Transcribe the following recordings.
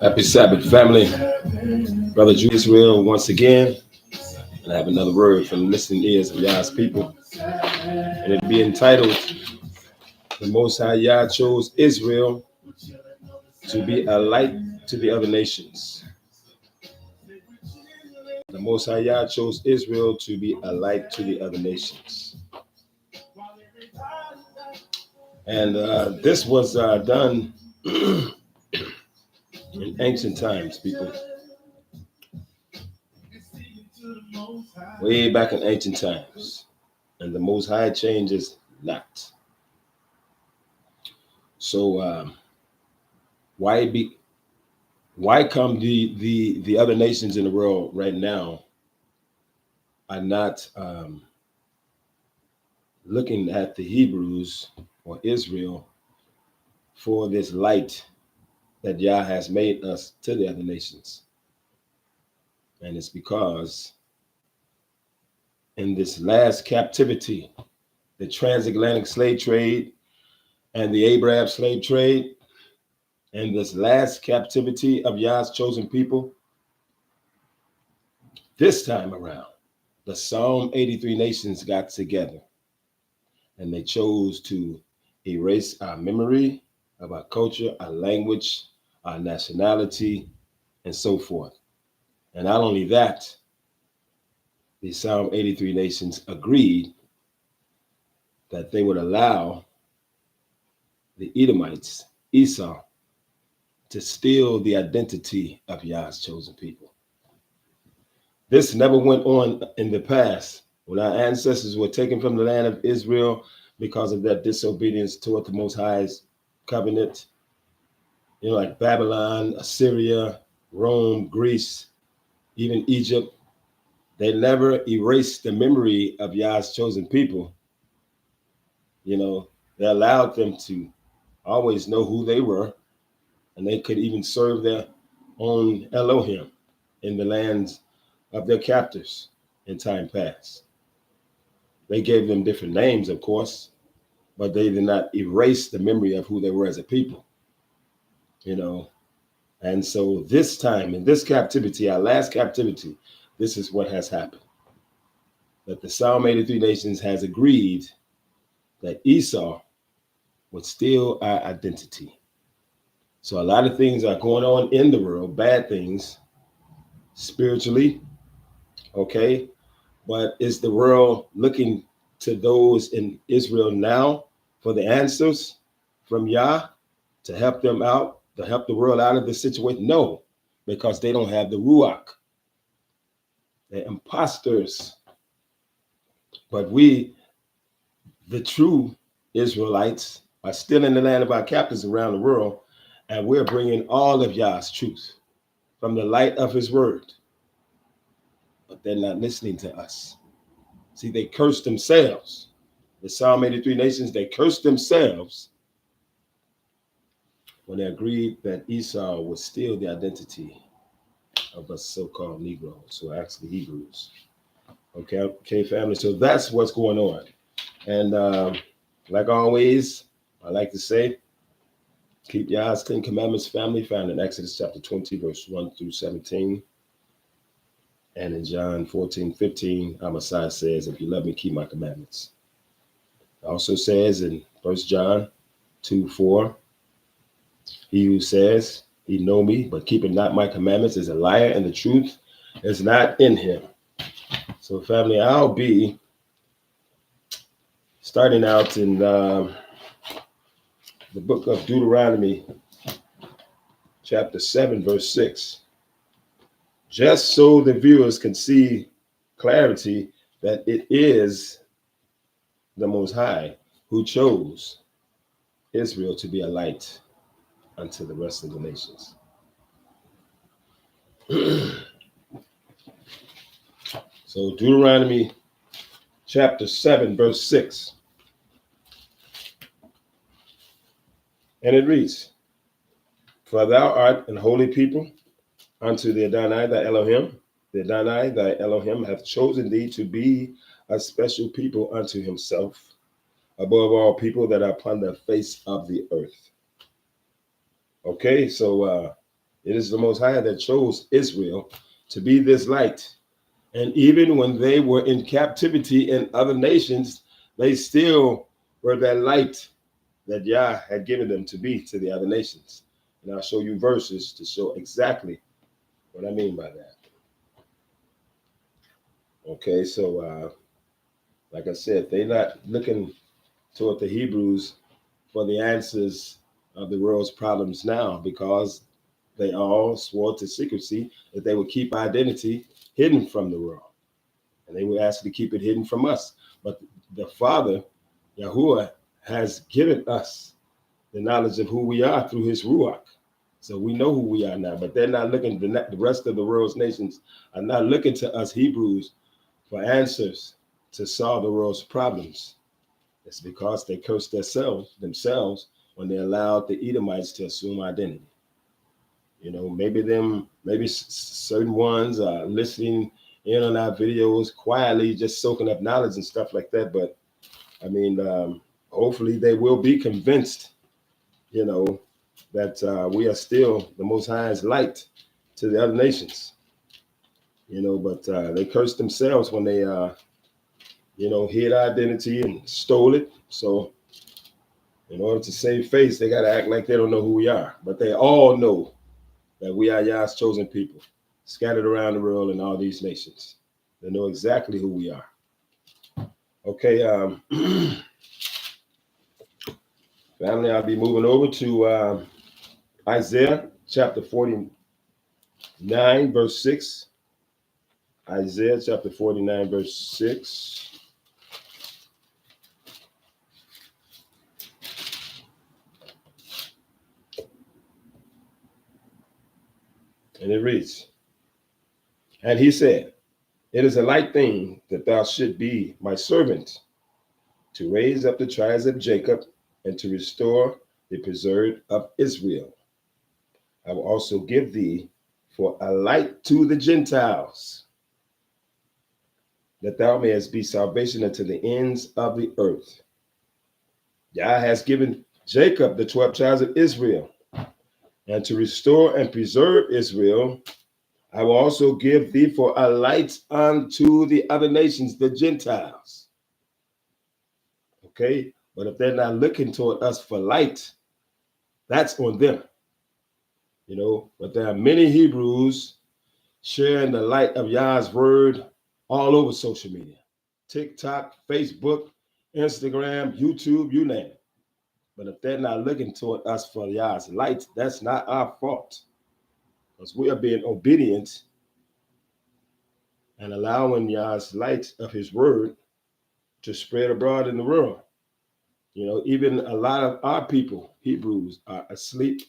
Happy Sabbath, family. Brother Israell once again. And I have another word from the listening ears of Yah's people. And it'll be entitled, The Most High Yah chose Israel to be a light to the other nations. The Most High Yah chose Israel to be a light to the other nations. And this was done in ancient times, people. Way back in ancient times. And the Most High changes not. So why come the other nations in the world right now are not looking at the Hebrews or Israel for this light that Yah has made us to the other nations? And it's because in this last captivity, the transatlantic slave trade and the Arab slave trade, and this last captivity of Yah's chosen people, this time around, the Psalm 83 nations got together and they chose to erase our memory of our culture, our language, our nationality, and so forth. And not only that, the Psalm 83 nations agreed that they would allow the Edomites, Esau, to steal the identity of Yah's chosen people. This never went on in the past when our ancestors were taken from the land of Israel because of their disobedience toward the Most High's covenant. You know, like Babylon, Assyria, Rome, Greece, even Egypt. They never erased the memory of Yah's chosen people. You know, they allowed them to always know who they were, and they could even serve their own Elohim in the lands of their captors in time past. They gave them different names, of course, but they did not erase the memory of who they were as a people, you know. And so this time, in this captivity, our last captivity, this is what has happened. That the Psalm 83 nations has agreed that Esau would steal our identity. So a lot of things are going on in the world, bad things, spiritually, okay? But is the world looking to those in Israel now for the answers from Yah to help them out, to help the world out of this situation? No, because they don't have the Ruach. They're imposters. But we, the true Israelites, are still in the land of our captives around the world, and we're bringing all of Yah's truth from the light of his word. But they're not listening to us. See, they cursed themselves. The Psalm 83 nations, they cursed themselves when they agreed that Esau would steal the identity of us so-called Negroes, who are actually Hebrews. Okay, family. So that's what's going on. And like always, I like to say, keep Yah's 10 Commandments, family, found in Exodus chapter 20, verse 1 through 17. And in John 14:15, our Messiah says, if you love me, keep my commandments. It also says in 1 John 2:4, he who says he know me, but keeping not my commandments is a liar, and the truth is not in him. So family, I'll be starting out in the book of Deuteronomy, chapter 7, verse 6. Just so the viewers can see clarity that it is the Most High who chose Israel to be a light unto the rest of the nations. So Deuteronomy chapter 7, verse 6. And it reads, for thou art an holy people unto the Adonai thy Elohim. The Adonai thy Elohim hath chosen thee to be a special people unto himself, above all people that are upon the face of the earth. Okay, so it is the Most High that chose Israel to be this light. And even when they were in captivity in other nations, they still were that light that Yah had given them to be to the other nations. And I'll show you verses to show exactly what I mean by that. Okay, so like I said, they're not looking toward the Hebrews for the answers of the world's problems now, because they all swore to secrecy that they would keep identity hidden from the world. And they were asked to keep it hidden from us. But the Father, Yahuwah, has given us the knowledge of who we are through his Ruach. So we know who we are now, but they're not looking, the rest of the world's nations are not looking to us Hebrews for answers to solve the world's problems. It's because they cursed themselves when they allowed the Edomites to assume identity. You know, maybe certain ones are listening in on our videos quietly, just soaking up knowledge and stuff like that. But I mean, hopefully they will be convinced, you know, that we are still the Most High's light to the other nations. You know, but they cursed themselves when they, hid identity and stole it. So in order to save face, they got to act like they don't know who we are. But they all know that we are Yah's chosen people, scattered around the world in all these nations. They know exactly who we are. Okay, family, I'll be moving over to Isaiah chapter 49, verse 6. Isaiah chapter 49, verse 6. And it reads, and he said, it is a light thing that thou should be my servant, to raise up the tribes of Jacob and to restore the preserved of Israel. I will also give thee for a light to the Gentiles, that thou mayest be salvation unto the ends of the earth. Yah has given Jacob the 12 tribes of Israel, and to restore and preserve Israel, I will also give thee for a light unto the other nations, the Gentiles. Okay, but if they're not looking toward us for light, that's on them. You know, but there are many Hebrews sharing the light of Yah's word all over social media. TikTok, Facebook, Instagram, YouTube, you name it. But if they're not looking toward us for Yah's light, that's not our fault. Because we are being obedient and allowing Yah's light of his word to spread abroad in the world. You know, even a lot of our people, Hebrews, are asleep,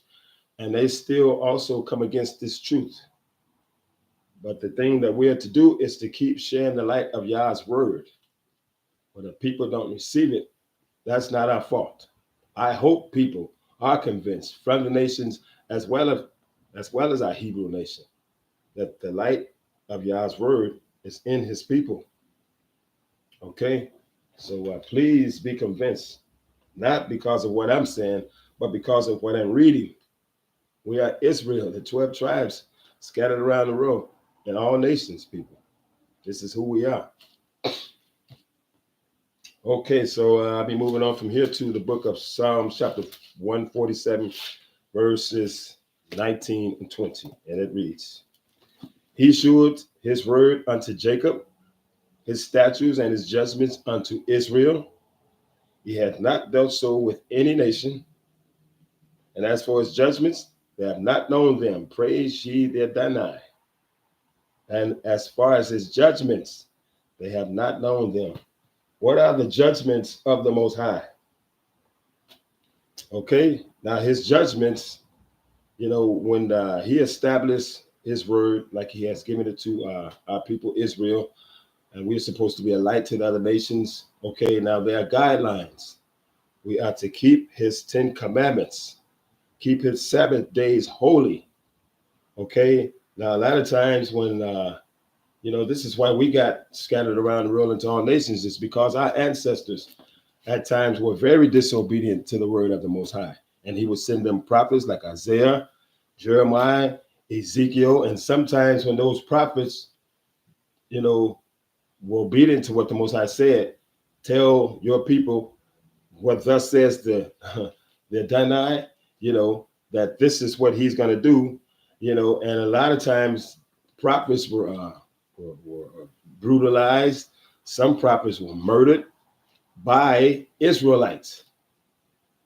and they still also come against this truth. But the thing that we are to do is to keep sharing the light of Yah's word. But if people don't receive it, that's not our fault. I hope people are convinced from the nations as well as our Hebrew nation, that the light of Yah's word is in his people. Okay? So please be convinced, not because of what I'm saying, but because of what I'm reading. We are Israel, the 12 tribes scattered around the world, and all nations, people. This is who we are. Okay, so I'll be moving on from here to the book of Psalms, chapter 147, verses 19 and 20. And it reads, he shewed his word unto Jacob, his statutes and his judgments unto Israel. He hath not dealt so with any nation. And as for his judgments, they have not known them. Praise ye their Adonai. And as far as his judgments, they have not known them. What are the judgments of the Most High? Okay, now his judgments, you know, when he established his word like he has given it to our people Israel, and we're supposed to be a light to the other nations. Okay, now there are guidelines. We are to keep his 10 commandments, keep his Sabbath days holy. Okay, now a lot of times when this is why we got scattered around the world into all nations, is because our ancestors at times were very disobedient to the word of the Most High. and he would send them prophets like Isaiah, Jeremiah, Ezekiel, and sometimes when those prophets, were obedient to what the Most High said, tell your people what thus says the Adonai, that this is what he's going to do, and a lot of times prophets were brutalized. Some prophets were murdered by Israelites.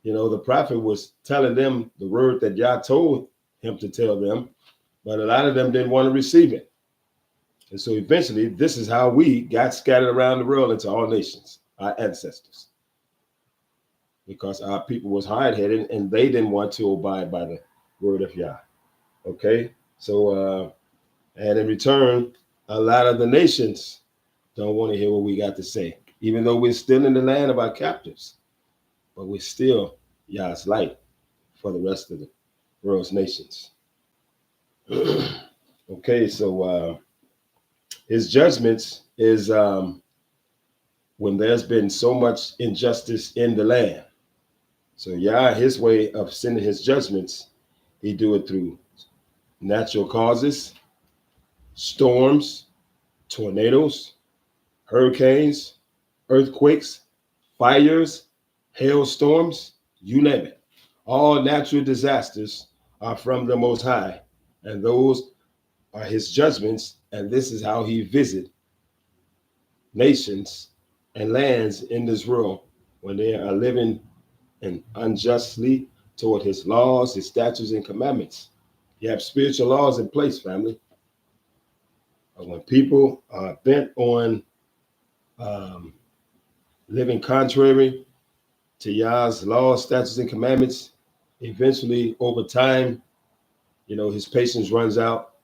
The prophet was telling them the word that Yah told him to tell them, but a lot of them didn't want to receive it. And so eventually, this is how we got scattered around the world into all nations, our ancestors, because our people was hard-headed and they didn't want to abide by the word of Yah. Okay, so and in return, a lot of the nations don't want to hear what we got to say, even though we're still in the land of our captives, but we're still Yah's light for the rest of the world's nations. Okay, so his judgments is when there's been so much injustice in the land. So Yah, his way of sending his judgments, he do it through natural causes, storms, tornadoes, hurricanes, earthquakes, fires, hailstorms, you name it. All natural disasters are from the Most High, and those are his judgments, and this is how he visits nations and lands in this world when they are living and unjustly toward his laws, his statutes, and commandments. You have spiritual laws in place, family. But when people are bent on living contrary to Yah's laws, statutes, and commandments, eventually, over time, his patience runs out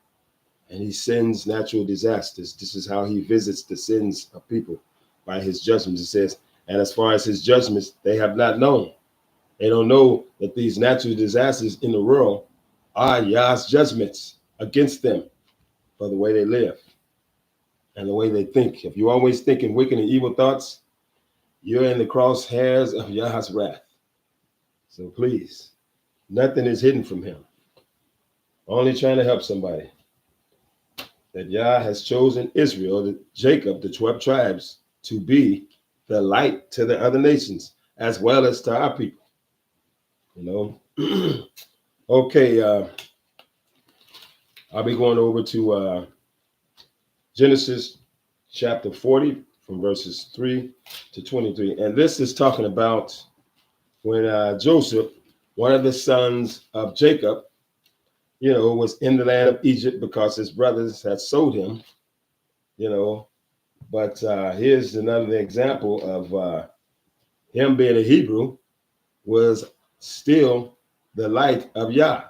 and he sends natural disasters. This is how he visits the sins of people, by his judgments. It says, and as far as his judgments, they have not known. They don't know that these natural disasters in the world are Yah's judgments against them for the way they live and the way they think. If you're always thinking wicked and evil thoughts, you're in the crosshairs of Yah's wrath. So please, nothing is hidden from him. Only trying to help somebody. That Yah has chosen Israel, Jacob, the 12 tribes, to be the light to the other nations, as well as to our people. Okay, I'll be going over to Genesis chapter 40 from verses 3 to 23. And this is talking about when Joseph, one of the sons of Jacob, was in the land of Egypt because his brothers had sold him, But here's another example of him being a Hebrew was still the light of Yah,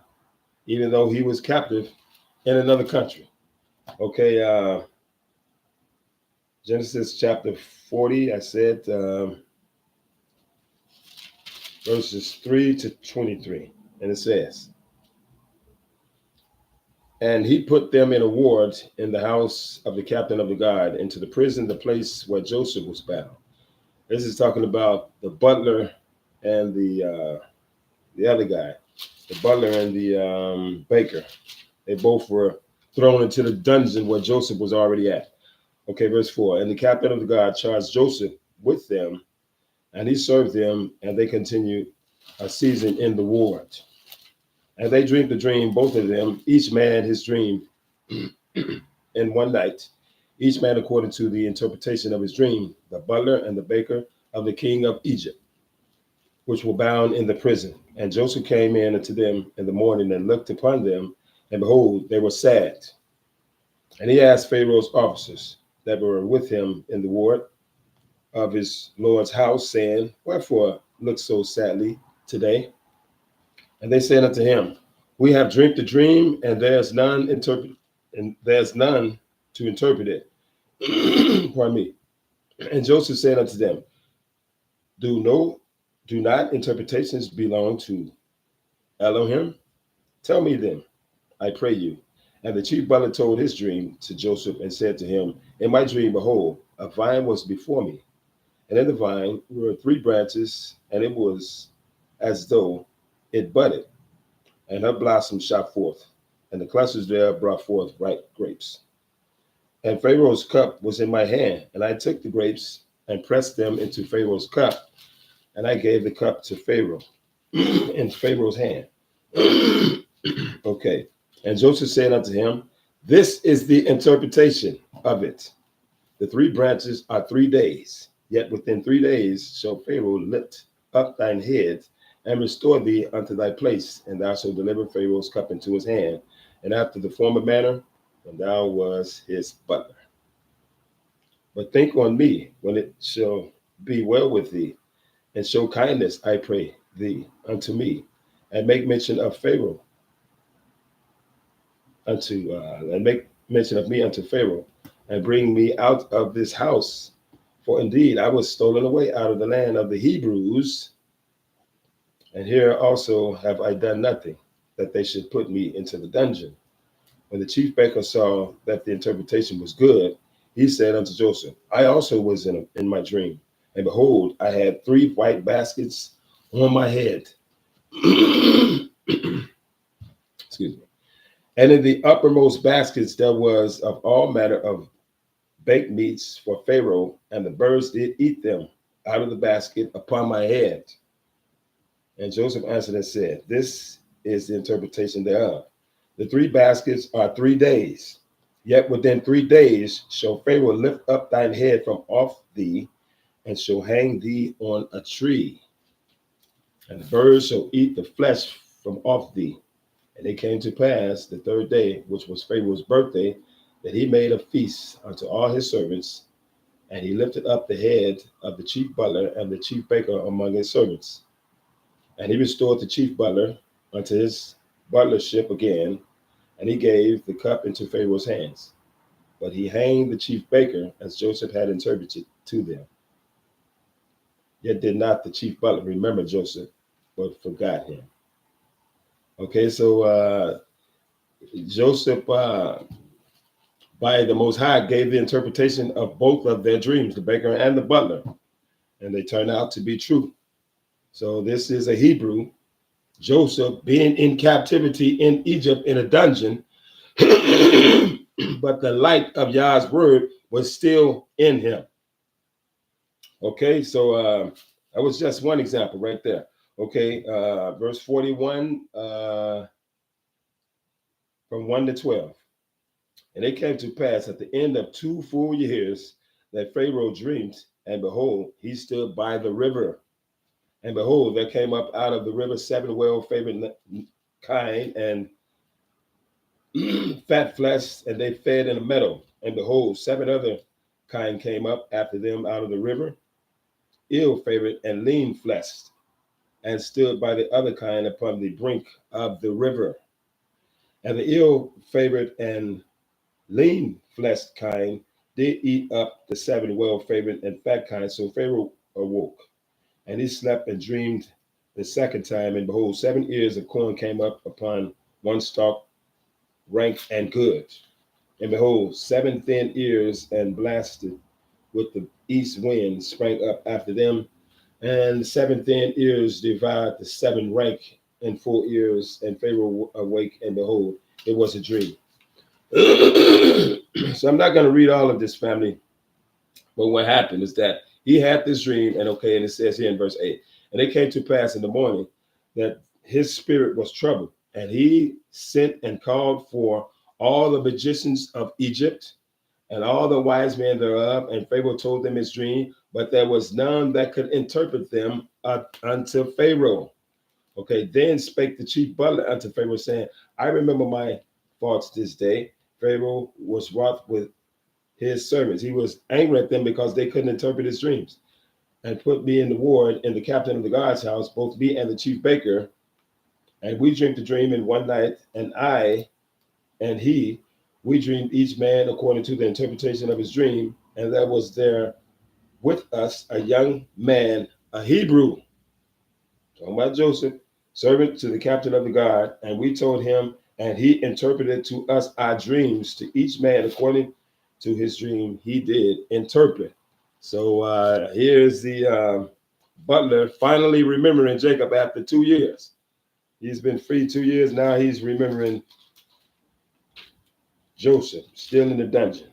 even though he was captive in another country. Okay, Genesis chapter 40, I said verses 3 to 23. And it says, and he put them in a ward in the house of the captain of the guard, into the prison, the place where Joseph was bound. This is talking about the butler and the other guy, the butler and the baker. They both were thrown into the dungeon where Joseph was already at. Okay, verse 4. And the captain of the guard charged Joseph with them, and he served them, and they continued a season in the ward. And they dreamed the dream, both of them, each man his dream in one night, each man according to the interpretation of his dream, the butler and the baker of the king of Egypt, which were bound in the prison. And Joseph came in unto them in the morning and looked upon them, and behold, they were sad. And he asked Pharaoh's officers that were with him in the ward of his Lord's house, saying, wherefore look so sadly today? And they said unto him, we have dreamt the dream, and there's none to interpret it. Pardon me. And Joseph said unto them, do not interpretations belong to Elohim? Tell me then, I pray you. And the chief butler told his dream to Joseph and said to him, in my dream, behold, a vine was before me, and in the vine were 3 branches, and it was as though it budded, and her blossoms shot forth, and the clusters there brought forth ripe grapes. And Pharaoh's cup was in my hand, and I took the grapes and pressed them into Pharaoh's cup, and I gave the cup to Pharaoh in Pharaoh's hand. Okay. And Joseph said unto him, this is the interpretation of it. The 3 branches are 3 days, yet within 3 days shall Pharaoh lift up thine head and restore thee unto thy place, and thou shalt deliver Pharaoh's cup into his hand, and after the former manner, when thou was his butler. But think on me when it shall be well with thee, and show kindness, I pray thee, unto me, and make mention of Pharaoh and make mention of me unto Pharaoh, and bring me out of this house. For indeed I was stolen away out of the land of the Hebrews, and here also have I done nothing, that they should put me into the dungeon. When the chief baker saw that the interpretation was good, he said unto Joseph, I also was in my dream, and behold, I had 3 white baskets on my head. Excuse me. And in the uppermost baskets there was of all manner of baked meats for Pharaoh, and the birds did eat them out of the basket upon my head. And Joseph answered and said, this is the interpretation thereof. The 3 baskets are 3 days, yet within 3 days shall Pharaoh lift up thine head from off thee, and shall hang thee on a tree, and the birds shall eat the flesh from off thee. And it came to pass the 3rd day, which was Pharaoh's birthday, that he made a feast unto all his servants, and he lifted up the head of the chief butler and the chief baker among his servants. And he restored the chief butler unto his butlership again, and he gave the cup into Pharaoh's hands. But he hanged the chief baker as Joseph had interpreted to them. Yet did not the chief butler remember Joseph, but forgot him. Okay, so Joseph, by the Most High, gave the interpretation of both of their dreams, the baker and the butler, and they turned out to be true. So this is a Hebrew, Joseph, being in captivity in Egypt in a dungeon, but the light of Yah's word was still in him. Okay, so that was just one example right there. Okay, verse 41, from 1 to 12. And it came to pass at the end of 2 full years that Pharaoh dreamed, and behold, he stood by the river. And behold, there came up out of the river 7 well-favored kine and fat flesh, and they fed in a meadow. And behold, 7 other kine came up after them out of the river, ill-favored and lean-fleshed, and stood by the other kine upon the brink of the river. And the ill-favored and lean-fleshed kine did eat up the 7 well-favored and fat kine. So Pharaoh awoke, and he slept and dreamed the second time. And behold, 7 ears of corn came up upon one stalk, rank and good. And behold, 7 thin ears and blasted with the east wind sprang up after them. And 7 thin ears devoured the 7 rank and full ears. And Pharaoh awake, and behold, it was a dream. So I'm not going to read all of this, family. But what happened is that he had this dream, and it says here in verse 8, and it came to pass in the morning that his spirit was troubled, and he sent and called for all the magicians of Egypt and all the wise men thereof, and Pharaoh told them his dream, but there was none that could interpret them unto Pharaoh. Okay, then spake the chief butler unto Pharaoh, saying, I remember my faults this day. Pharaoh was wroth with his servants. He was angry at them because they couldn't interpret his dreams, and put me in the ward in the captain of the guard's house, both me and the chief baker. And we dreamed the dream in one night, and I and he, we dreamed each man according to the interpretation of his dream. And there was there with us a young man, a Hebrew, talking about Joseph, servant to the captain of the guard. And we told him, and he interpreted to us our dreams, to each man according to his dream he did interpret. So here's the butler finally remembering Jacob after 2 years. He's been free 2 years now. He's remembering Joseph, still in the dungeon.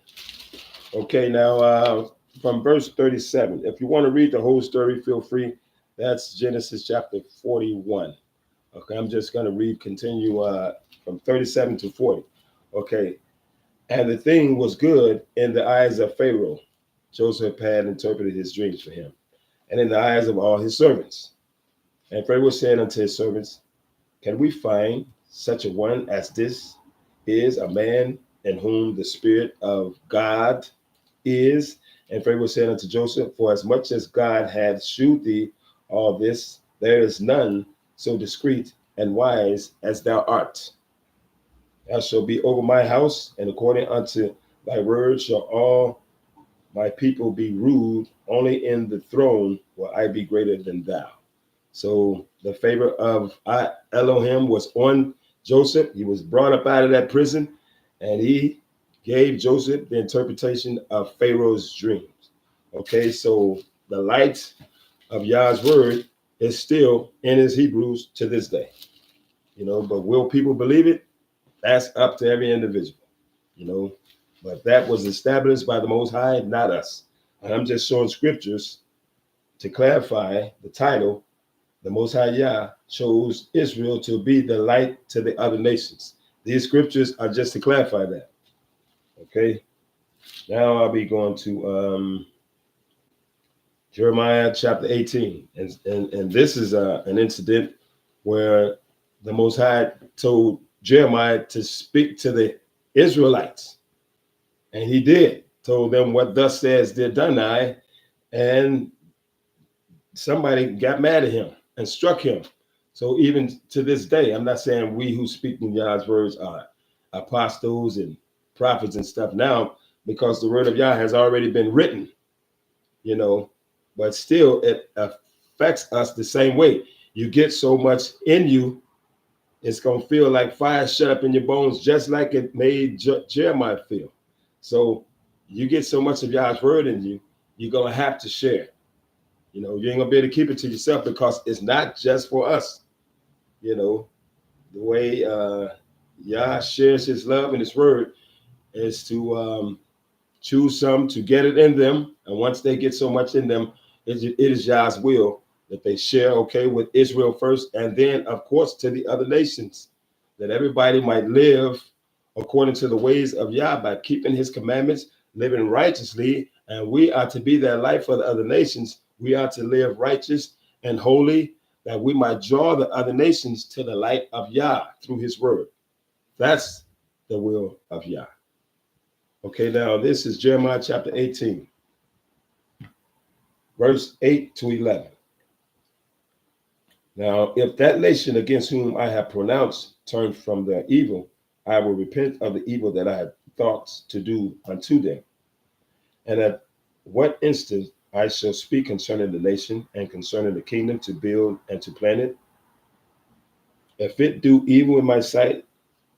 Okay, now from verse 37. If you want to read the whole story, feel free. That's Genesis chapter 41. Okay, I'm just going to continue from 37 to 40. Okay, and the thing was good in the eyes of Pharaoh. Joseph had interpreted his dreams for him, and in the eyes of all his servants. And Pharaoh said unto his servants, can we find such a one as this is a man in whom the Spirit of God is? And Pharaoh said unto Joseph, for as much as God hath shewed thee all this, there is none so discreet and wise as thou art. Thou shalt be over my house, and according unto thy word shall all my people be ruled. Only in the throne will I be greater than thou. So the favor of Elohim was on Joseph. He was brought up out of that prison, and he gave Joseph the interpretation of Pharaoh's dreams. Okay, so the light of Yah's word is still in his Hebrews to this day. But will people believe it? That's up to every individual, But that was established by the Most High, not us. And I'm just showing scriptures to clarify the title. The Most High Yah chose Israel to be the light to the other nations. These scriptures are just to clarify that. Okay. Now I'll be going to Jeremiah chapter 18. And this is an incident where the Most High told Jeremiah to speak to the Israelites. And he did. Told them what thus says the Adonai. And somebody got mad at him and struck him. So even to this day, I'm not saying we who speak in Yah's words are apostles and prophets and stuff now, because the word of Yah has already been written, but still it affects us the same way. You get so much in you, it's going to feel like fire shut up in your bones, just like it made Jeremiah feel. So you get so much of Yah's word in you, you're going to have to share. You ain't gonna be able to keep it to yourself, because it's not just for us. The way Yah shares his love and his word is to choose some to get it in them. And once they get so much in them, it is Yah's will that they share, okay, with Israel first, and then, of course, to the other nations, that everybody might live according to the ways of Yah by keeping his commandments, living righteously. And we are to be that light for the other nations. We are to live righteous and holy, that we might draw the other nations to the light of Yah through his word. That's the will of Yah. Okay, now this is Jeremiah chapter 18, verse 8 to 11. Now, if that nation against whom I have pronounced turn from their evil, I will repent of the evil that I had thought to do unto them. And at what instant I shall speak concerning the nation and concerning the kingdom to build and to plant it. If it do evil in my sight,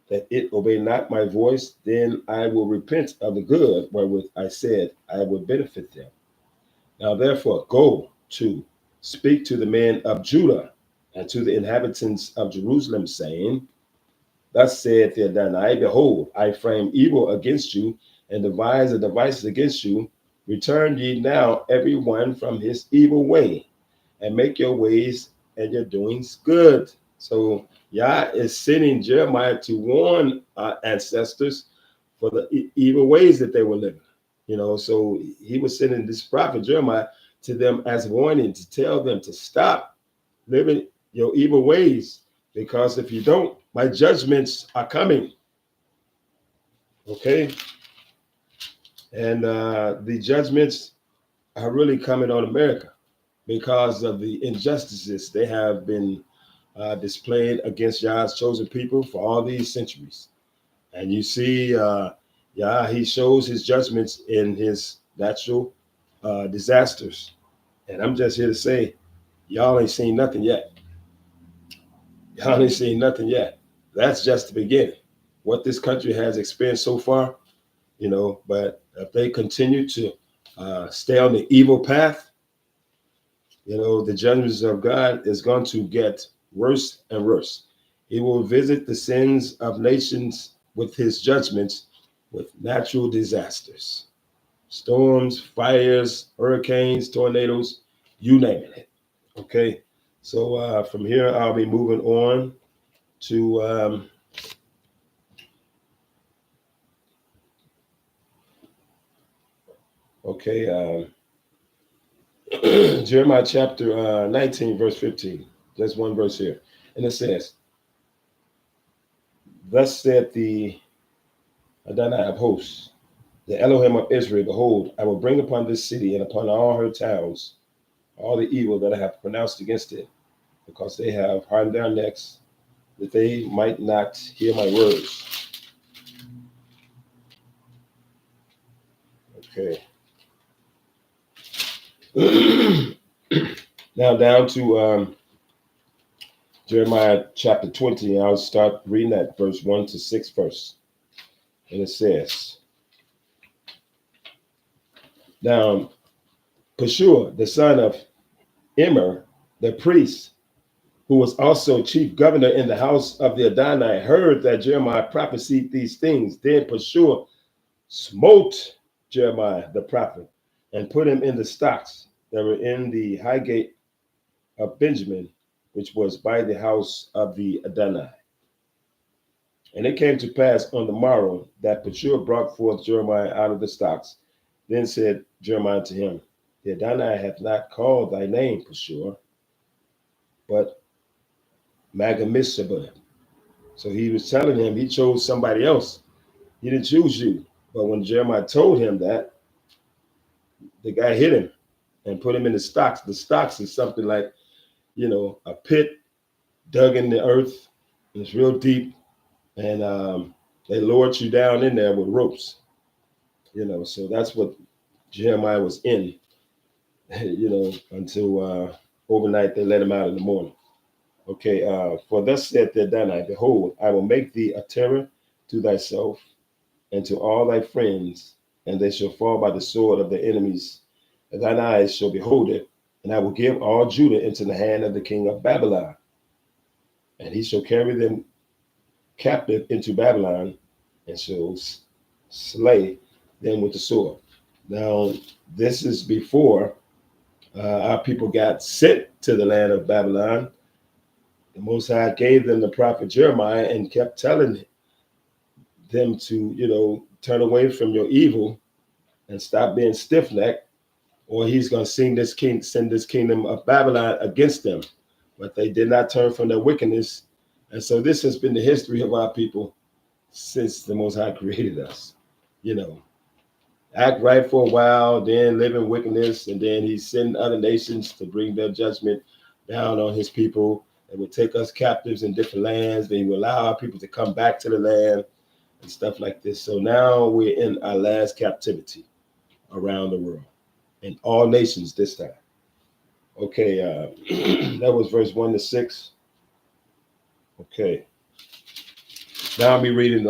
that it obey not my voice, then I will repent of the good wherewith I said I would benefit them. Now therefore go to speak to the men of Judah and to the inhabitants of Jerusalem, saying, thus saith the Adonai, behold, I frame evil against you, and devise the devices against you. Return ye now every one from his evil way, and make your ways and your doings good. So Yah is sending Jeremiah to warn our ancestors for the evil ways that they were living. So he was sending this prophet Jeremiah to them as warning, to tell them to stop living your evil ways, because if you don't, my judgments are coming. Okay? And the judgments are really coming on America because of the injustices they have been displayed against Yah's chosen people for all these centuries. And you see, Yah, he shows his judgments in his natural disasters. And I'm just here to say, y'all ain't seen nothing yet. Y'all ain't seen nothing yet. That's just the beginning. What this country has experienced so far, but if they continue to stay on the evil path, the judgments of God is going to get worse and worse. He will visit the sins of nations with his judgments, with natural disasters, storms, fires, hurricanes, tornadoes, you name it. Okay. So from here, I'll be moving on to okay, Jeremiah chapter 19, verse 15. Just one verse here. And it says, thus said the Adonai of hosts, the Elohim of Israel, behold, I will bring upon this city and upon all her towns all the evil that I have pronounced against it, because they have hardened their necks, that they might not hear my words. Okay. Now down to Jeremiah chapter 20. I'll start reading that verse 1 to 6 first. And it says, now Pashur, the son of Immer, the priest, who was also chief governor in the house of the Adonai, heard that Jeremiah prophesied these things. Then Pashur smote Jeremiah the prophet and put him in the stocks that were in the high gate of Benjamin, which was by the house of the Adonai. And it came to pass on the morrow that Pashur brought forth Jeremiah out of the stocks. Then said Jeremiah to him, the Adonai hath not called thy name Pashur, but Magamisabah. So he was telling him he chose somebody else. He didn't choose you. But when Jeremiah told him that, the guy hit him and put him in the stocks. The stocks is something like, a pit dug in the earth. And it's real deep. And they lowered you down in there with ropes. So that's what Jeremiah was in, until overnight they let him out in the morning. Okay, for thus said the Adonai, behold, I will make thee a terror to thyself and to all thy friends, and they shall fall by the sword of their enemies, and thine eyes shall behold it, and I will give all Judah into the hand of the king of Babylon, and he shall carry them captive into Babylon, and shall slay them with the sword. Now, this is before our people got sent to the land of Babylon. The Most High gave them the prophet Jeremiah and kept telling them to, turn away from your evil and stop being stiff-necked, or he's going to send this kingdom of Babylon against them. But they did not turn from their wickedness. And so this has been the history of our people since the Most High created us. Act right for a while, then live in wickedness, and then he sent other nations to bring their judgment down on his people. They would take us captives in different lands. They would allow our people to come back to the land and stuff like this. So now we're in our last captivity around the world, in all nations this time. Okay, that was verse 1 to 6. Okay, now I'll be reading.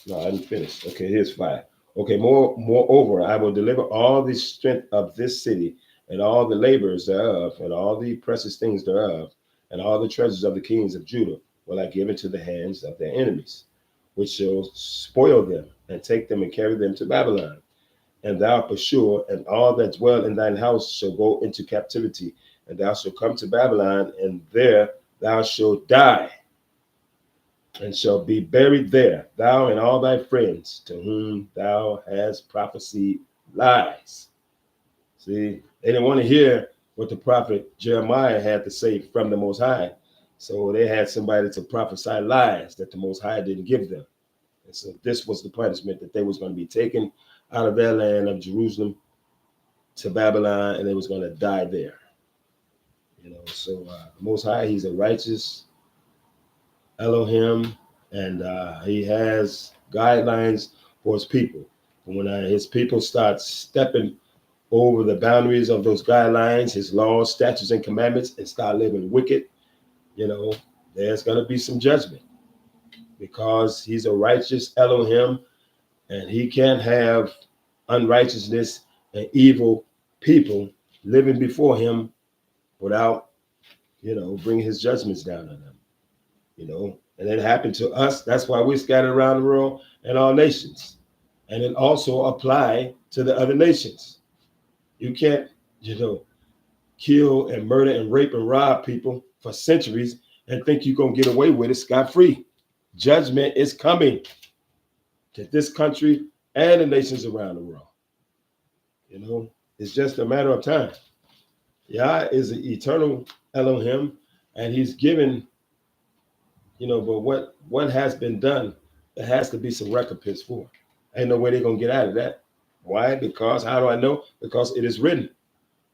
No, I didn't finish. Okay, here's 5. Okay, moreover, I will deliver all the strength of this city, and all the labors thereof, and all the precious things thereof, and all the treasures of the kings of Judah will I give into the hands of their enemies, which shall spoil them, and take them and carry them to Babylon. And thou, Pashur, and all that dwell in thine house shall go into captivity, and thou shalt come to Babylon, and there thou shalt die, and shall be buried there, thou and all thy friends, to whom thou hast prophesied lies. See, they didn't want to hear what the prophet Jeremiah had to say from the Most High. So they had somebody to prophesy lies that the Most High didn't give them. And so this was the punishment, that they was going to be taken out of their land of Jerusalem to Babylon, and they was going to die there. So the Most High, he's a righteous Elohim, and he has guidelines for his people. And when his people start stepping over the boundaries of those guidelines, his laws, statutes, and commandments, and start living wicked, there's going to be some judgment, because he's a righteous Elohim, and he can't have unrighteousness and evil people living before him without bring his judgments down on them. And it happened to us. That's why we're scattered around the world and all nations. And it also apply to the other nations. You can't, kill and murder and rape and rob people for centuries and think you're going to get away with it scot-free. Judgment is coming to this country and the nations around the world. It's just a matter of time. Yah is an eternal Elohim, and he's given, but what has been done, there has to be some recompense for. Ain't no way they're going to get out of that. Why? Because, how do I know? Because it is written.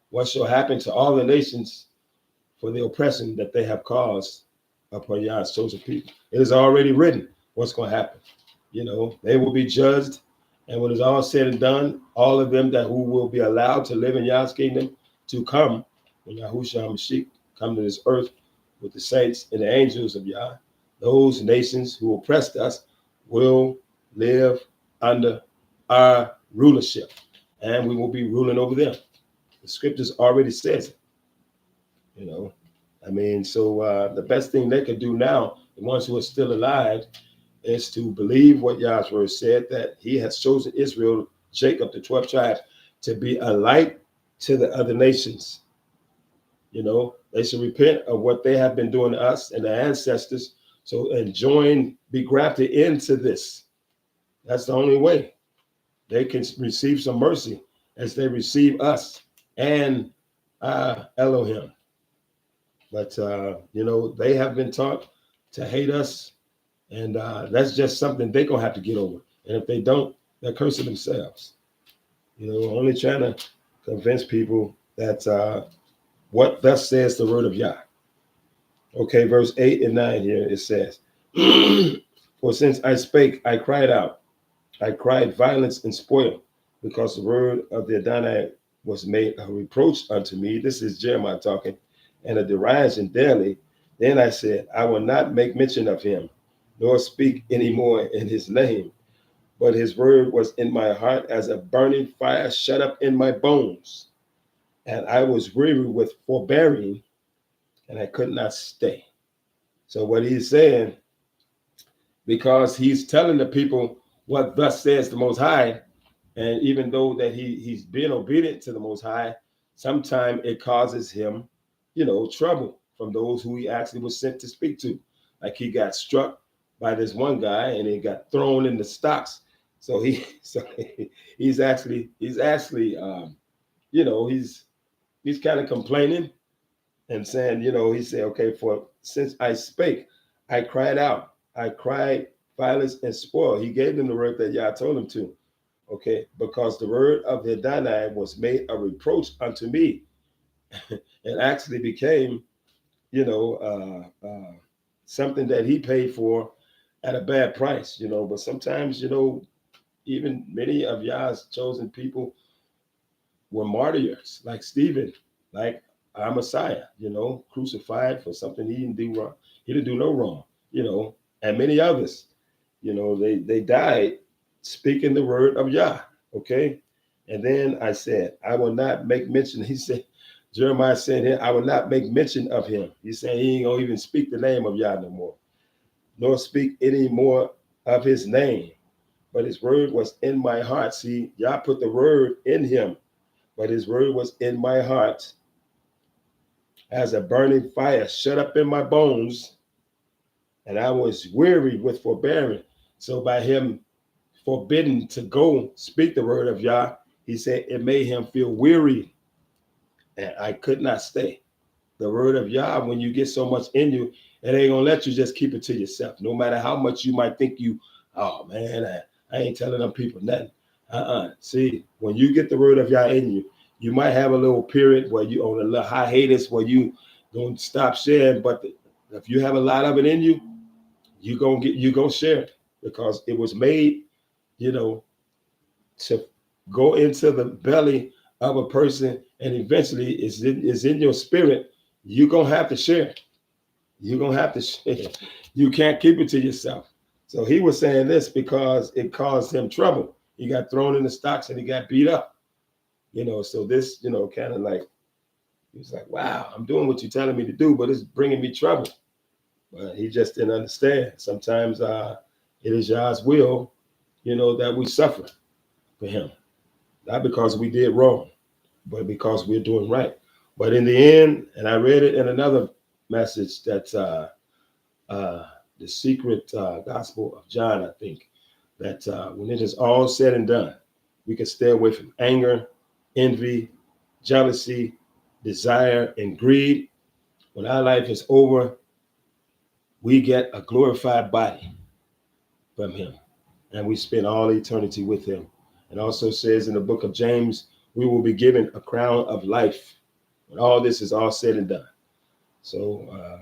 What shall happen to all the nations for the oppression that they have caused upon Yah's chosen people? It is already written what's going to happen. They will be judged. And when it's all said and done, all of them who will be allowed to live in Yah's kingdom to come, when Yahushua HaMashiach come to this earth with the saints and the angels of Yah, those nations who oppressed us will live under our rulership. And we will be ruling over them. The scriptures already says it. So the best thing they could do now, the ones who are still alive, is to believe what Yah's word said, that he has chosen Israel, Jacob, the 12 tribes, to be a light to the other nations. They should repent of what they have been doing to us and their ancestors, and be grafted into this. That's the only way they can receive some mercy as they receive us and Elohim. But, they have been taught to hate us, and that's just something they're going to have to get over. And if they don't, they're cursing themselves. Only trying to convince people that what thus says the word of Yah. Okay, verse 8 and 9 here, it says, for since I spake, I cried out. I cried violence and spoil, because the word of the Adonai was made a reproach unto me. This is Jeremiah talking, and a derision daily. Then I said, I will not make mention of him, nor speak any more in his name. But his word was in my heart as a burning fire shut up in my bones. And I was weary with forbearing, and I could not stay. So what he's saying, because he's telling the people what thus says the Most High, and even though that he's being obedient to the Most High, sometimes it causes him, trouble from those who he actually was sent to speak to. Like he got struck by this one guy and he got thrown in the stocks. So he's actually he's kind of complaining and saying, he said, okay, for since I spake, I cried out, I cried violence and spoil. He gave them the word that Yah told him to. Okay, because the word of the Adonai was made a reproach unto me. It actually became, something that he paid for at a bad price, But sometimes, even many of Yah's chosen people were martyrs, like Stephen, like our Messiah, crucified for something he didn't do wrong. He didn't do no wrong, and many others, they died speaking the word of Yah. Okay. And then I said, I will not make mention. He said, Jeremiah said here, I will not make mention of him. He's saying he ain't gonna even speak the name of Yah no more, nor speak any more of his name. But his word was in my heart. See, Yah put the word in him, but his word was in my heart as a burning fire shut up in my bones. And I was weary with forbearing. So by him forbidden to go speak the word of Yah, he said it made him feel weary, and I could not stay. The word of Yah, when you get so much in you, it ain't gonna let you just keep it to yourself. No matter how much you might think oh man, I ain't telling them people nothing. See, when you get the word of Yah in you, you might have a little period where you on a little hiatus where you don't stop sharing, but if you have a lot of it in you, you gonna share it, because it was made, to go into the belly of a person, and eventually it's in your spirit. You're gonna have to share. You're gonna have to share. You can't keep it to yourself. So he was saying this because it caused him trouble. He got thrown in the stocks and he got beat up. So this, kind of like, He was like, wow, I'm doing what you're telling me to do, but it's bringing me trouble. But he just didn't understand. Sometimes it is Yah's will, that we suffer for him. Not because we did wrong, but because we're doing right. But in the end, and I read it in another message, that the secret gospel of John, I think, that when it is all said and done, we can stay away from anger, envy, jealousy, desire, and greed. When our life is over, we get a glorified body from him, and we spend all eternity with him. It also says in the book of James, we will be given a crown of life when all this is all said and done. So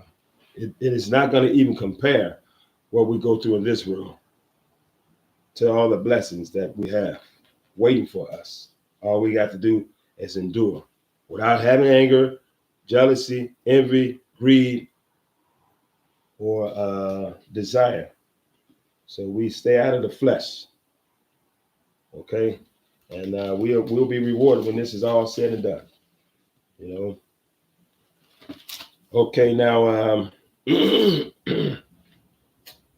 it is not going to even compare what we go through in this world to all the blessings that we have waiting for us. All we got to do is endure without having anger, jealousy, envy, greed, or desire. So we stay out of the flesh, okay? And we'll be rewarded when this is all said and done, Okay, now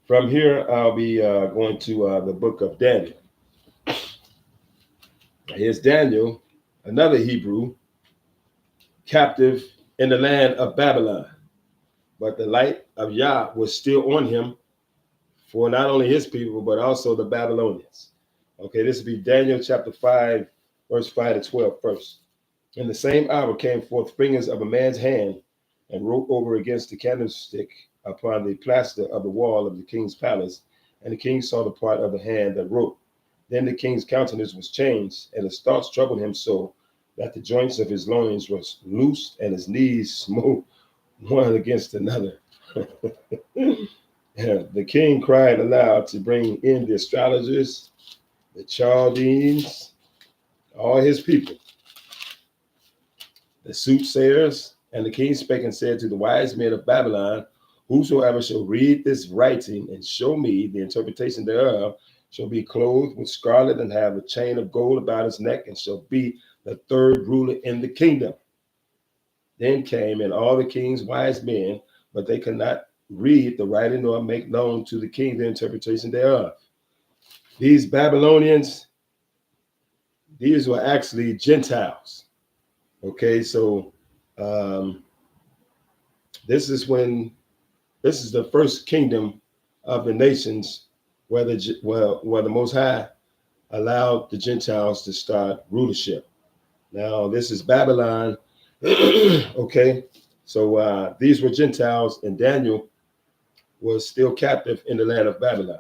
from here I'll be going to the book of Daniel. Here's Daniel, another Hebrew, captive in the land of Babylon. But the light of Yah was still on him for not only his people, but also the Babylonians. Okay, this will be Daniel chapter 5, verse 5 to 12 first. In the same hour came forth fingers of a man's hand and wrote over against the candlestick upon the plaster of the wall of the king's palace. And the king saw the part of the hand that wrote. Then the king's countenance was changed, and his thoughts troubled him so that the joints of his loins were loosed, and his knees smote one against another. The king cried aloud to bring in the astrologers, the Chaldeans, all his people, the soothsayers. And the king spake and said to the wise men of Babylon, whosoever shall read this writing and show me the interpretation thereof shall be clothed with scarlet and have a chain of gold about his neck, and shall be the third ruler in the kingdom. Then came in all the king's wise men, but they could not read the writing nor make known to the king the interpretation thereof. These Babylonians, these were actually Gentiles. Okay, so this is the first kingdom of the nations where the Most High allowed the Gentiles to start rulership. Now this is Babylon. Okay, so these were Gentiles, and Daniel was still captive in the land of Babylon.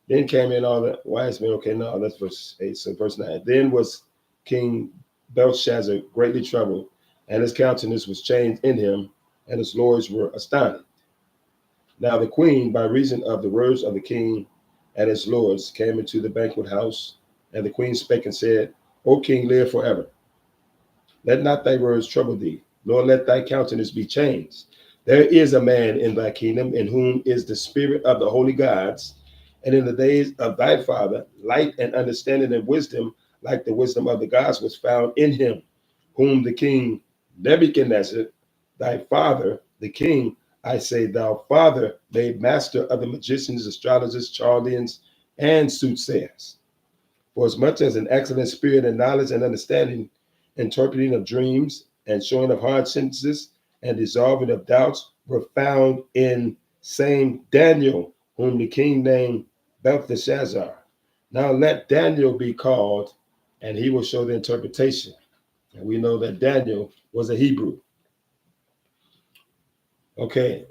Then came in all the wise men. Okay, no, that's verse 8. So verse 9. Then was King Belshazzar greatly troubled, and his countenance was changed in him, and his lords were astonished. Now the queen, by reason of the words of the king and his lords, came into the banquet house, and the queen spake and said, O king, live forever. Let not thy words trouble thee, nor let thy countenance be changed. There is a man in thy kingdom in whom is the spirit of the holy gods, and in the days of thy father, light and understanding and wisdom, like the wisdom of the gods, was found in him, whom the king Nebuchadnezzar, thy father, the king, I say, thou father, made master of the magicians, astrologers, Chaldeans, and soothsayers. For as much as an excellent spirit and knowledge and understanding, interpreting of dreams, and showing of hard sentences, and dissolving of doubts, were found in same Daniel, whom the king named Belteshazzar. Now let Daniel be called, and he will show the interpretation. And we know that Daniel was a Hebrew. Okay,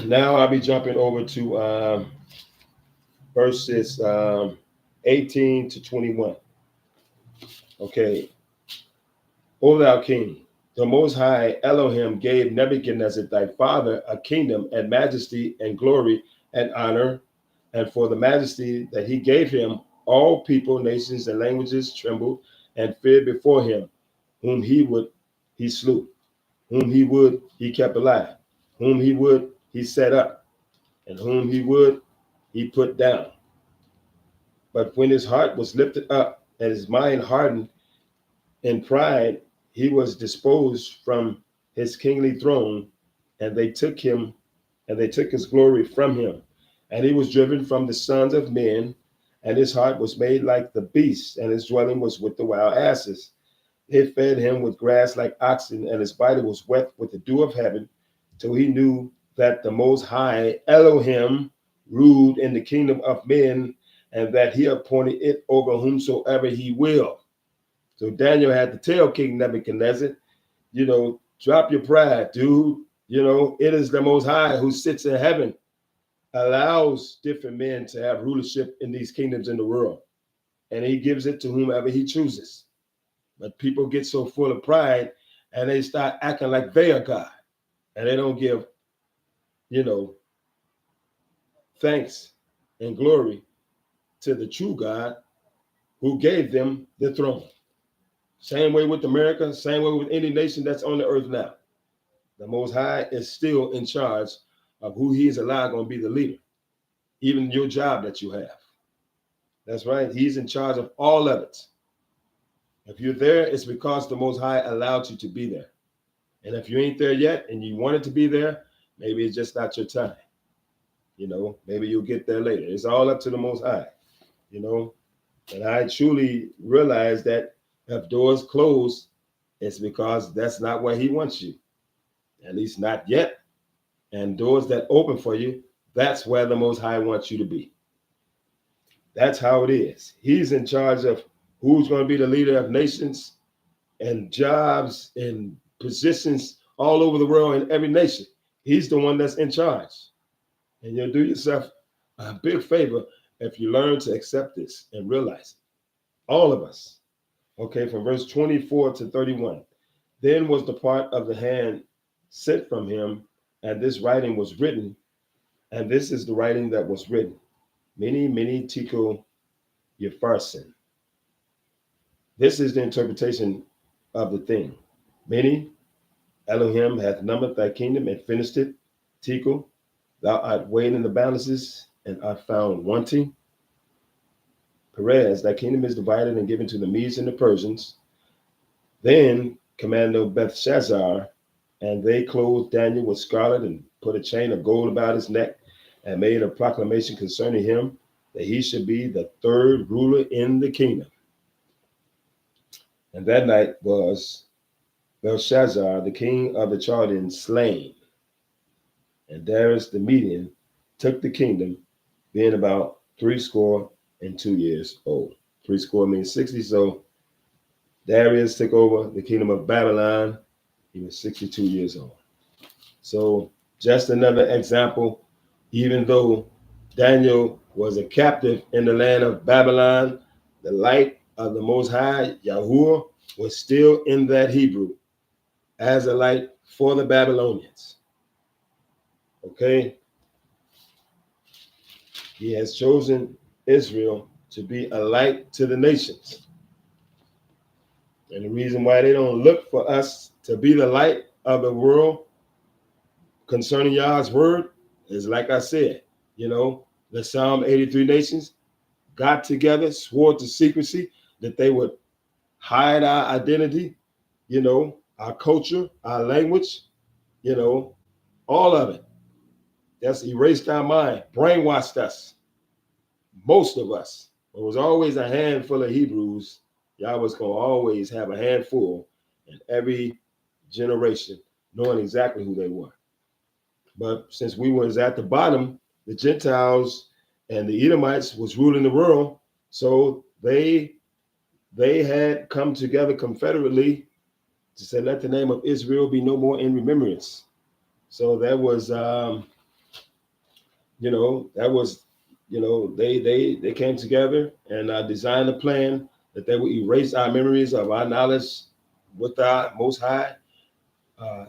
now I'll be jumping over to verses 18 to 21. Okay, O thou king, the Most High Elohim gave Nebuchadnezzar thy father a kingdom and majesty and glory and honor, and for the majesty that he gave him, all people, nations, and languages trembled and feared before him. Whom he would, he slew. Whom he would, he kept alive. Whom he would, he set up. And whom he would, he put down. But when his heart was lifted up and his mind hardened in pride, he was disposed from his kingly throne, and they took his glory from him. And he was driven from the sons of men, and his heart was made like the beasts, and his dwelling was with the wild asses. They fed him with grass like oxen, and his body was wet with the dew of heaven, till he knew that the Most High Elohim ruled in the kingdom of men, and that he appointed it over whomsoever he will. So Daniel had to tell King Nebuchadnezzar, drop your pride, dude. It is the Most High who sits in heaven, allows different men to have rulership in these kingdoms in the world, and he gives it to whomever he chooses. But people get so full of pride and they start acting like they are God, and they don't give, thanks and glory to the true God who gave them the throne. Same way with America, same way with any nation that's on the earth now. The Most High is still in charge of who he is allowed going to be the leader, even your job that you have. That's right. He's in charge of all of it. If you're there, it's because the Most High allowed you to be there. And if you ain't there yet and you wanted to be there, maybe it's just not your time. Maybe you'll get there later. It's all up to the Most High, And I truly realize that if doors close, it's because that's not where he wants you, at least not yet. And doors that open for you, that's where the Most High wants you to be. That's how it is. He's in charge of who's going to be the leader of nations and jobs and positions all over the world in every nation. He's the one that's in charge. And you'll do yourself a big favor if you learn to accept this and realize it. All of us. Okay, from verse 24 to 31. Then was the part of the hand sent from him, and this writing was written, and this is the writing that was written. Many Tico Upharsin. This is the interpretation of the thing. Many, Elohim hath numbered thy kingdom and finished it. Tico, thou art weighed in the balances and art found wanting. Perez, thy kingdom is divided and given to the Medes and the Persians. Then Commando Belshazzar, and they clothed Daniel with scarlet and put a chain of gold about his neck and made a proclamation concerning him that he should be the third ruler in the kingdom. And that night was Belshazzar, the king of the Chaldeans, slain. And Darius the Median took the kingdom, being about 62 years old. 60 means 60. So Darius took over the kingdom of Babylon. He was 62 years old. So just another example, even though Daniel was a captive in the land of Babylon, the light of the Most High, Yahuwah, was still in that Hebrew as a light for the Babylonians. Okay? He has chosen Israel to be a light to the nations. And the reason why they don't look for us to be the light of the world concerning Yah's word is, like I said, the Psalm 83 nations got together, swore to secrecy that they would hide our identity, our culture, our language, all of it. That's erased our mind, brainwashed us, most of us. There was always a handful of Hebrews. Y'all was going to always have a handful in every generation, knowing exactly who they were. But since we was at the bottom, the Gentiles and the Edomites was ruling the world, so they had come together confederately to say, let the name of Israel be no more in remembrance. So that was, they came together and designed a plan that they would erase our memories of our knowledge with our Most High,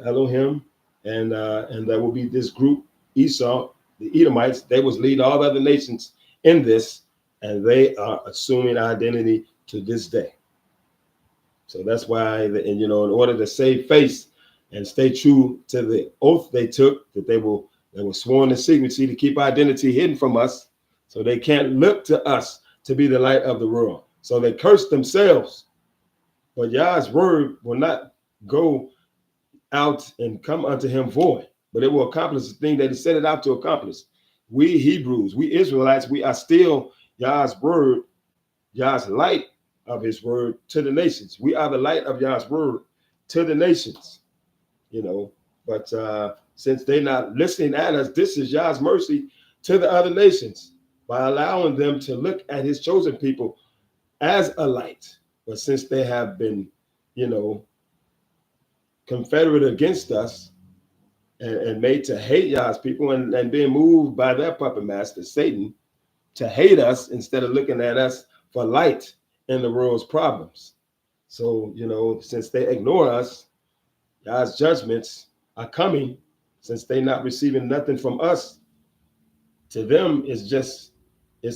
Elohim, and there will be this group, Esau, the Edomites. They was lead all other nations in this, and they are assuming identity to this day. So that's why, in order to save face and stay true to the oath they took, that they were sworn in secrecy to keep identity hidden from us, so they can't look to us to be the light of the world. So they cursed themselves. But Yah's word will not go out and come unto him void, but it will accomplish the thing that he set it out to accomplish. We Hebrews, we Israelites, we are still Yah's word, Yah's light of his word to the nations. We are the light of Yah's word to the nations, you know. But since they're not listening at us, this is Yah's mercy to the other nations by allowing them to look at his chosen people as a light. But since they have been, you know, confederate against us and made to hate Yah's people and being moved by their puppet master, Satan, to hate us instead of looking at us for light in the world's problems. So, you know, since they ignore us, God's judgments are coming. Since they're not receiving nothing from us, to them it's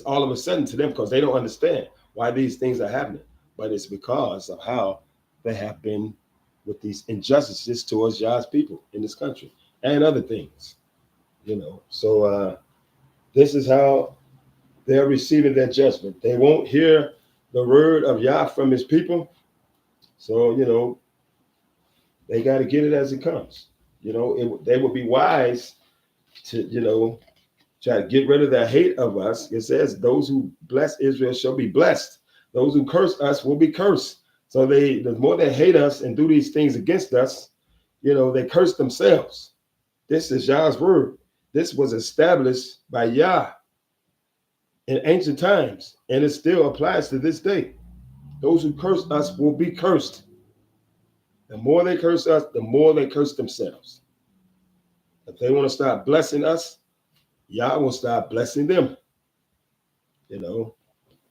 all of a sudden to them because they don't understand why these things are happening. But it's because of how they have been with these injustices towards God's people in this country and other things, you know. So this is how they're receiving their judgment. They won't hear the word of Yah from his people. So, you know, they got to get it as it comes. You know, they would be wise to, you know, try to get rid of the hate of us. It says, those who bless Israel shall be blessed. Those who curse us will be cursed. So the more they hate us and do these things against us, you know, they curse themselves. This is Yah's word. This was established by Yah in ancient times, and it still applies to this day. Those who curse us will be cursed. The more they curse us, the more they curse themselves. If they want to start blessing us, Yah will start blessing them. You know,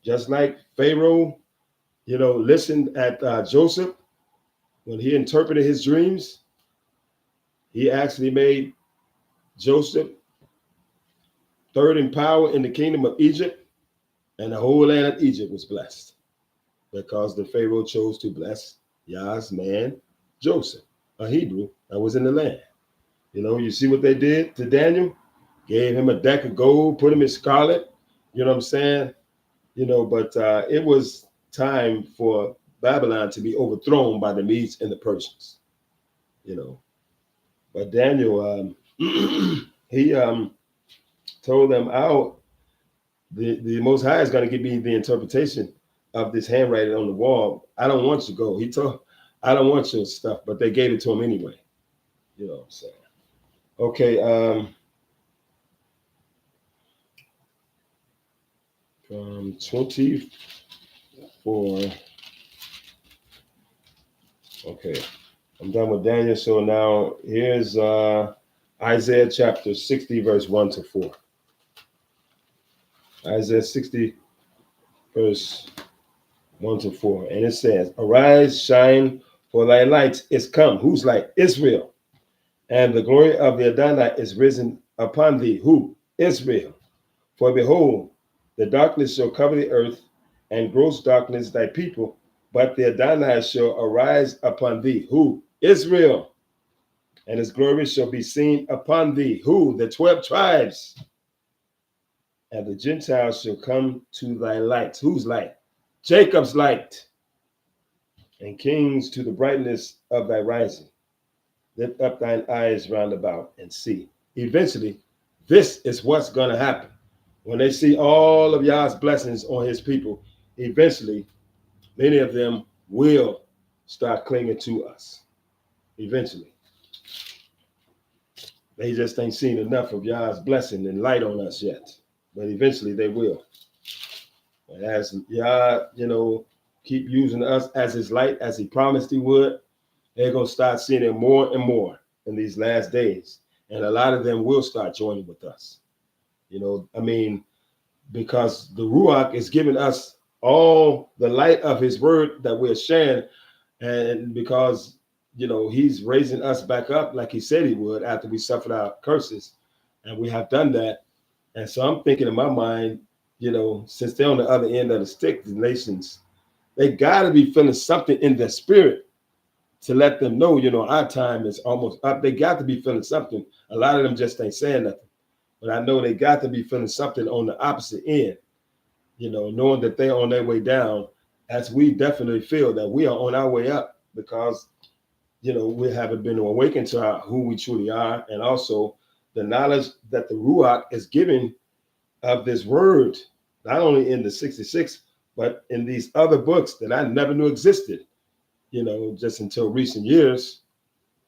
just like Pharaoh, you know, listened at Joseph when he interpreted his dreams. He actually made Joseph third in power in the kingdom of Egypt, and the whole land of Egypt was blessed because the Pharaoh chose to bless Yah's man, Joseph, a Hebrew that was in the land. You know, you see what they did to Daniel? Gave him a deck of gold, put him in scarlet. You know what I'm saying? You know, but it was time for Babylon to be overthrown by the Medes and the Persians. You know, but Daniel, he told them out. The Most High is going to give me the interpretation of this handwriting on the wall. I don't want you to go. He told, I don't want your stuff, but they gave it to him anyway. You know what I'm saying? Okay. From 24. Okay. I'm done with Daniel. So now here's Isaiah chapter 60, verse 1 to 4. Isaiah 60, verse 1 to 4. And it says, arise, shine, for thy light is come. Whose light? Israel. And the glory of the Adonai is risen upon thee. Who? Israel. For behold, the darkness shall cover the earth, and gross darkness thy people, but the Adonai shall arise upon thee. Who? Israel. And his glory shall be seen upon thee. Who? The 12 tribes. And the Gentiles shall come to thy light. Whose light? Jacob's light. And kings to the brightness of thy rising. Lift up thine eyes round about and see. Eventually, this is what's going to happen. When they see all of Yah's blessings on his people, eventually, many of them will start clinging to us. Eventually. They just ain't seen enough of Yah's blessing and light on us yet. But eventually they will. And as Yah, you know, keep using us as his light, as he promised he would, they're going to start seeing it more and more in these last days. And a lot of them will start joining with us. You know, I mean, because the Ruach is giving us all the light of his word that we're sharing. And because, you know, he's raising us back up like he said he would after we suffered our curses. And we have done that. And so I'm thinking in my mind, you know, since they're on the other end of the stick, the nations, they got to be feeling something in their spirit to let them know, you know, our time is almost up. They got to be feeling something. A lot of them just ain't saying nothing. But I know they got to be feeling something on the opposite end, you know, knowing that they're on their way down, as we definitely feel that we are on our way up, because we haven't been awakened to who we truly are, and also the knowledge that the Ruach is giving of this word, not only in the 66, but in these other books that I never knew existed, just until recent years.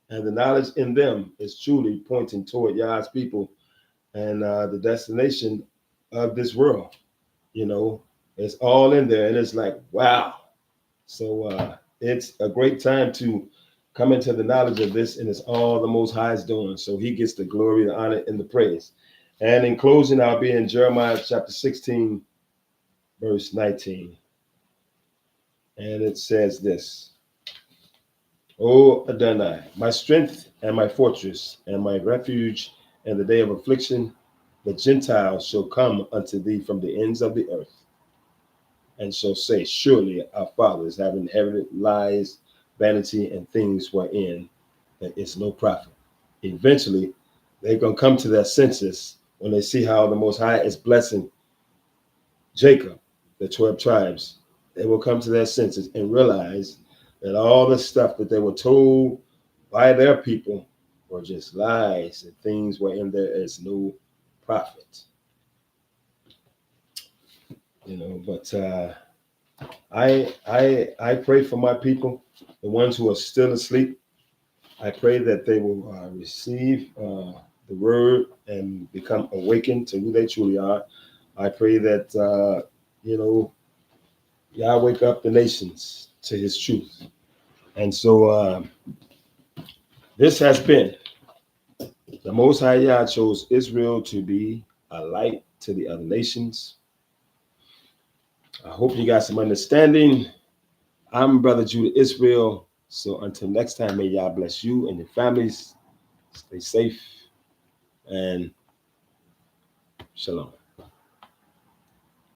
And the knowledge in them is truly pointing toward Yah's people and the destination of this world. You know, it's all in there, and it's like, wow. So it's a great time to come into the knowledge of this, and it's all the Most High's doing. So He gets the glory, the honor, and the praise. And in closing, I'll be in Jeremiah chapter 16, verse 19. And it says this: O Adonai, my strength and my fortress and my refuge in the day of affliction, the Gentiles shall come unto thee from the ends of the earth, and shall say, surely our fathers have inherited lies, vanity, and things wherein there is no profit. Eventually, they're going to come to their senses when they see how the Most High is blessing Jacob, the 12 tribes. They will come to their senses and realize that all the stuff that they were told by their people were just lies and things wherein there is no profit. But I pray for my people, the ones who are still asleep. I pray that they will receive the word and become awakened to who they truly are. I pray that Yah wake up the nations to His truth. And so this has been the Most High Yah chose Israel to be a light to the other nations. I hope you got some understanding. I'm Brother Judah Israell. So until next time, may Yah bless you and your families. Stay safe and shalom.